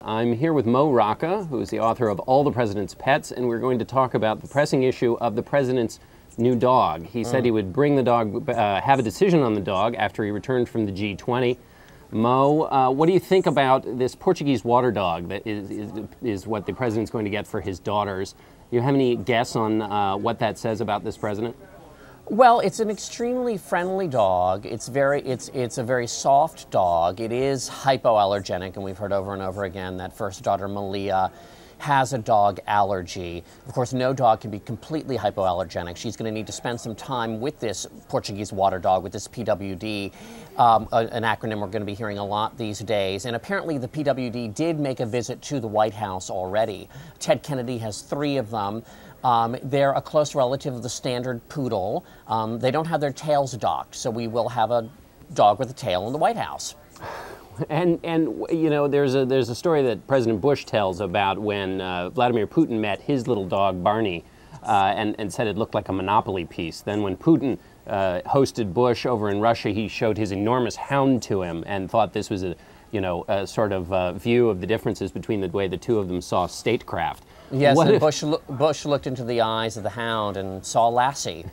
I'm here with Rocca, who is the author of All the President's Pets, and we're going to talk about the pressing issue of the president's new dog. He said he would bring the dog, have a decision on the dog after he returned from the G20. What do you think about this Portuguese water dog that is what the president's going to get for his daughters? Do you have any guess on what that says about this president? Well, it's an extremely friendly dog. It's a very soft dog. It is hypoallergenic, and we've heard over and over again that first daughter, Malia, has a dog allergy. Of course, no dog can be completely hypoallergenic. She's going to need to spend some time with this Portuguese water dog, with this PWD, an acronym we're going to be hearing a lot these days. And apparently the PWD did make a visit to the White House already. Ted Kennedy has 3 of them. They're a close relative of the standard poodle. They don't have their tails docked, so we will have a dog with a tail in the White House. And you know, there's a story that President Bush tells about when Vladimir Putin met his little dog Barney and said it looked like a Monopoly piece. Then when Putin hosted Bush over in Russia, he showed his enormous hound to him and thought this was a sort of view of the differences between the way the two of them saw statecraft. Yes, and Bush looked into the eyes of the hound and saw Lassie.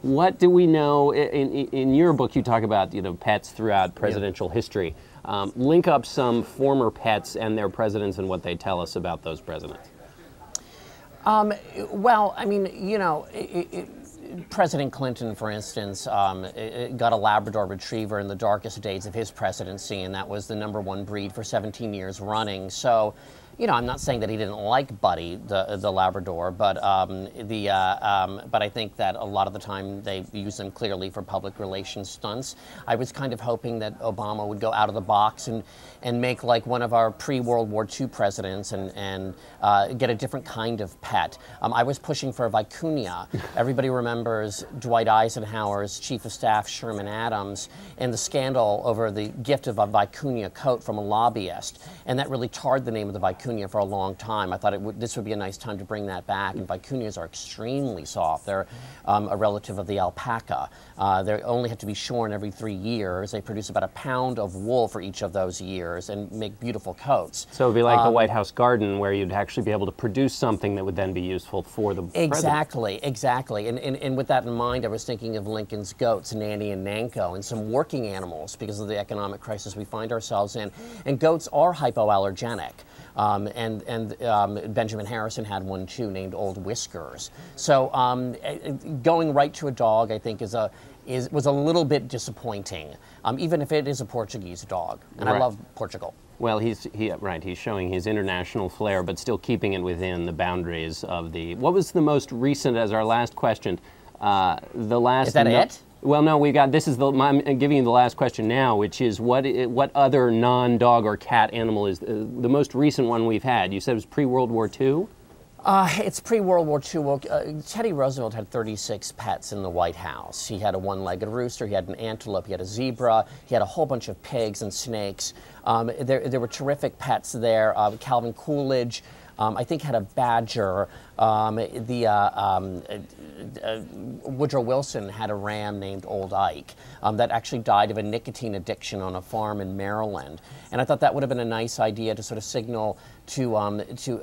What do we know? In your book, you talk about pets throughout presidential history. Link up some former pets and their presidents and what they tell us about those presidents. Well, I mean, President Clinton, for instance, got a Labrador Retriever in the darkest days of his presidency, and that was the #1 breed for 17 years running. So, I'm not saying that he didn't like Buddy, the Labrador, but I think that a lot of the time they use them clearly for public relations stunts. I was kind of hoping that Obama would go out of the box and make like one of our pre-World War II presidents and get a different kind of pet. I was pushing for a vicuña. Everybody remembers Dwight Eisenhower's chief of staff, Sherman Adams, and the scandal over the gift of a vicuña coat from a lobbyist, and that really tarred the name of the vicuña for a long time. I thought this would be a nice time to bring that back. And vicuñas are extremely soft. They're a relative of the alpaca. They only have to be shorn every 3 years. They produce about 1 pound of wool for each of those years and make beautiful coats. So it would be like the White House garden, where you'd actually be able to produce something that would then be useful for the Exactly, president. exactly. And with that in mind, I was thinking of Lincoln's goats, Nanny and Nanko, and some working animals because of the economic crisis we find ourselves in. And goats are hypoallergenic. Benjamin Harrison had one too, named Old Whiskers. So going right to a dog, I think, was a little bit disappointing, even if it is a Portuguese dog, and I love Portugal. Well, he's showing his international flair, but still keeping it within the boundaries of the. What was the most recent? As our last question, the last. Is that it? Well, no, we got. This is the. I'm giving you the last question now, which is what other non-dog or cat animal is the most recent one we've had? You said it was pre-World War II. It's pre-World War II. Well, Teddy Roosevelt had 36 pets in the White House. He had a 1-legged rooster, he had an antelope, he had a zebra, he had a whole bunch of pigs and snakes. There were terrific pets there. Calvin Coolidge, I think, had a badger. Woodrow Wilson had a ram named Old Ike that actually died of a nicotine addiction on a farm in Maryland. And I thought that would have been a nice idea to sort of signal to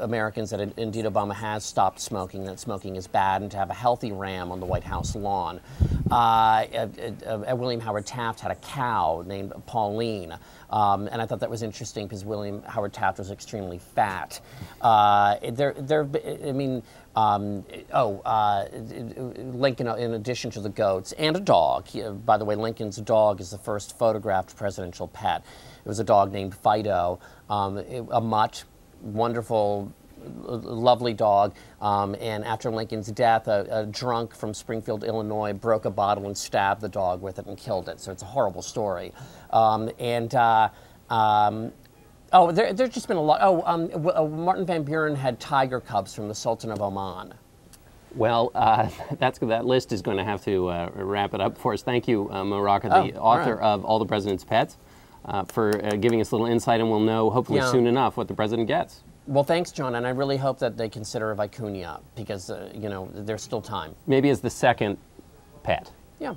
Americans that indeed Obama has stopped smoking, that smoking is bad, and to have a healthy ram on the White House lawn. William Howard Taft had a cow named Pauline, and I thought that was interesting because William Howard Taft was extremely fat. Lincoln, in addition to the goats, and a dog. By the way, Lincoln's dog is the first photographed presidential pet. It was a dog named Fido, a mutt, wonderful, lovely dog. And after Lincoln's death, a drunk from Springfield, Illinois, broke a bottle and stabbed the dog with it and killed it. So it's a horrible story. There's just been a lot. Martin Van Buren had tiger cubs from the Sultan of Oman. Well, that list is going to have to wrap it up for us. Thank you, Rocca, the author of All the President's Pets, for giving us a little insight, and we'll know hopefully soon enough what the president gets. Well, thanks, John, and I really hope that they consider a vicuña because, there's still time. Maybe as the second pet. Yeah.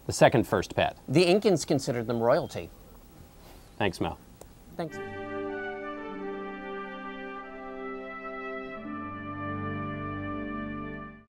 The second first pet. The Incans considered them royalty. Thanks, Mel. Thanks.